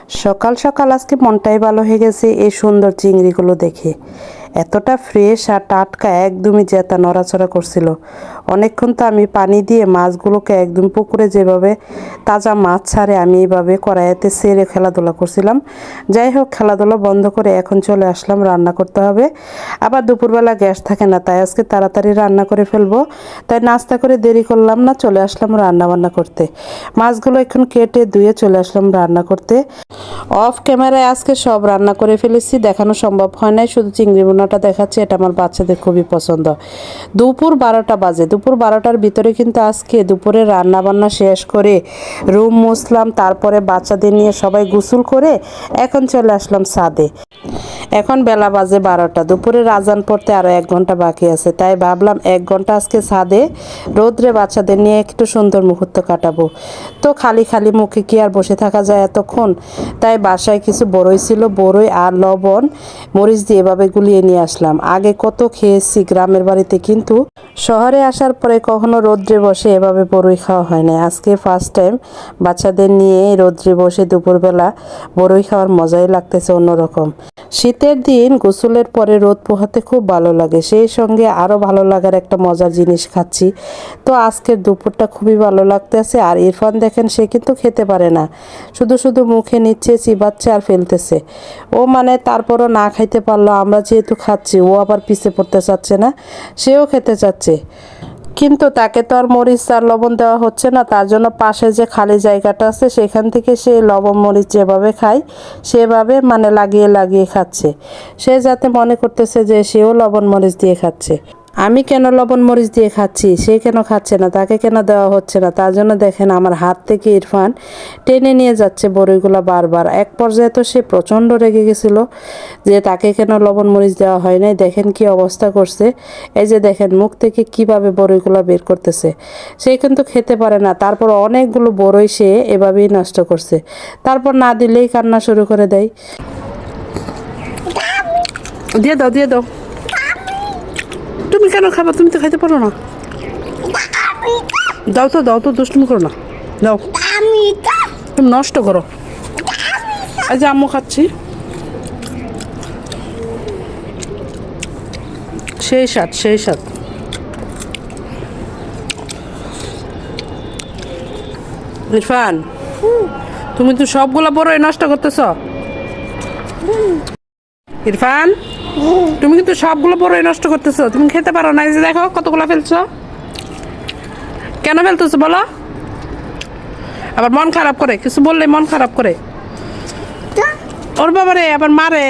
সকাল সকাল আজকে মনটাই ভালো হয়ে গেছে এই সুন্দর চিংড়িগুলো দেখে। এতটা ফ্রেশ আর টাটকা, একদমই জেতা নড়াচড়া করছিল। অনেকক্ষণ তো আমি পানি দিয়ে মাছগুলোকে একদম পুকুরে যেভাবে তাজা মাছ ছাড়ে আমি এইভাবে কড়াইতে সেরে খেলাধুলা করছিলাম। যাই হোক, খেলাধুলা বন্ধ করে এখন চলে আসলাম, রান্না করতে হবে। আবার দুপুরবেলা গ্যাস থাকে না, তাই আজকে তাড়াতাড়ি রান্না করে ফেলবো। তাই নাস্তা করে দেরি করলাম না, চলে আসলাম রান্না বান্না করতে। মাছগুলো এখন কেটে ধুয়ে চলে আসলাম রান্না করতে। অফ ক্যামেরায় আজকে সব রান্না করে ফেলেছি, দেখানো সম্ভব হয় নাই, শুধু চিংড়ি বোনাটা দেখাচ্ছি। এটা আমার বাচ্চাদের খুবই পছন্দ। দুপুর 12টা বাজে, দুপুর 12টার ভিতরে কিন্তু আজকে দুপুরে রান্না বান্না শেষ করে রুম মুছলাম, তারপরে বাচ্চাদের নিয়ে সবাই গোসল করে এখন চলে আসলাম ছাদে। এখন বেলা বাজে 12টা, দুপুরে আজান পড়তে আরও 1 ঘন্টা বাকি আছে, তাই ভাবলাম 1 ঘন্টা আজকে ছাদে রোদ্রে বাচ্চাদের নিয়ে একটু সুন্দর মুহূর্ত কাটাবো। তো খালি খালি মুখে কি আর বসে থাকা যায় এতক্ষণ, তাই বাসায় কিছু বড়ই ছিল, বড়ই আর লবণ মরিচ দিয়ে এভাবে গুলিয়ে নিয়ে আসলাম। আগে কত খেয়েছি গ্রামের বাড়িতে, কিন্তু শহরে আসার পরে কখনো রোদ্রে বসে এভাবে বড়ই খাওয়া হয় না। আজকে ফার্স্ট টাইম বাচ্চাদের নিয়ে রোদ্রে বসে দুপুরবেলা বড়ই খাওয়ার মজাই লাগতেছে অন্যরকম। শীতের দিন গোসলের পরে রোদ পোহাতে খুব ভালো লাগে, সেই সঙ্গে আরও ভালো লাগার একটা মজার জিনিস খাচ্ছি। তো আজকের দুপুরটা খুবই ভালো লাগতেছে। আর ইরফান দেখেন, সে কিন্তু খেতে পারে না, শুধু শুধু মুখে নিচ্ছে, চিবাচ্ছে আর ফেলতেছে। ও মানে তারপরও না খাইতে পারলো, আমরা যেহেতু খাচ্ছি ও আবার পিছে পড়তে চাচ্ছে না, সেও খেতে চাচ্ছে। কিন্তু তাকে তো আর মরিচ আর লবণ দেওয়া হচ্ছে না, তার জন্য পাশে যে খালি জায়গাটা আছে সেখান থেকে সে লবণ মরিচ যেভাবে খায় সেভাবে মানে লাগিয়ে লাগিয়ে খাচ্ছে। সে যাতে মনে করতেছে যে সেও লবণ মরিচ দিয়ে খাচ্ছে। আমি কেন লবণ মরিচ দিয়ে খাচ্ছি, সে কেন খাচ্ছে না, তাকে কেন দেওয়া হচ্ছে না, তার জন্য দেখেন আমার হাত থেকে ইরফান টেনে নিয়ে যাচ্ছে বড়িগুলো বারবার। এক পর্যায়ে তো সে প্রচণ্ড রেগে গেছিলো যে তাকে কেন লবণ মরিচ দেওয়া হয় নাই। দেখেন কি অবস্থা করছে, এই যে দেখেন মুখ থেকে কিভাবে বড়িগুলো বের করতেছে। সে কিন্তু খেতে পারে না, তারপর অনেকগুলো বড়ই সে এভাবেই নষ্ট করছে। তারপর না দিলেই কান্না শুরু করে দেয়। দিয়ে দাও, দিয়ে দাও। তুমি কেন খাবা, তুমি তো খাইতে পারো না। দাও তো, দাও তো, দুষ্টুমি করো না, দাও। তুমি নষ্ট করো। আজ আম্মু খাচ্ছি, সেই স্বাদ, সেই স্বাদ। ইরফান, তুমি তো সবগুলো বড়ই নষ্ট করতেছ। ইরফান, তুমি কিন্তু সবগুলো বড়ই নষ্ট করতেছো, তুমি খেতে পারো না। এই যে দেখো কতগুলো ফেলছো, কেন ফেলতেছো বলো? আবার মন খারাপ করে, কিছু বললে মন খারাপ করে। ওর বাবারে আবার মারে।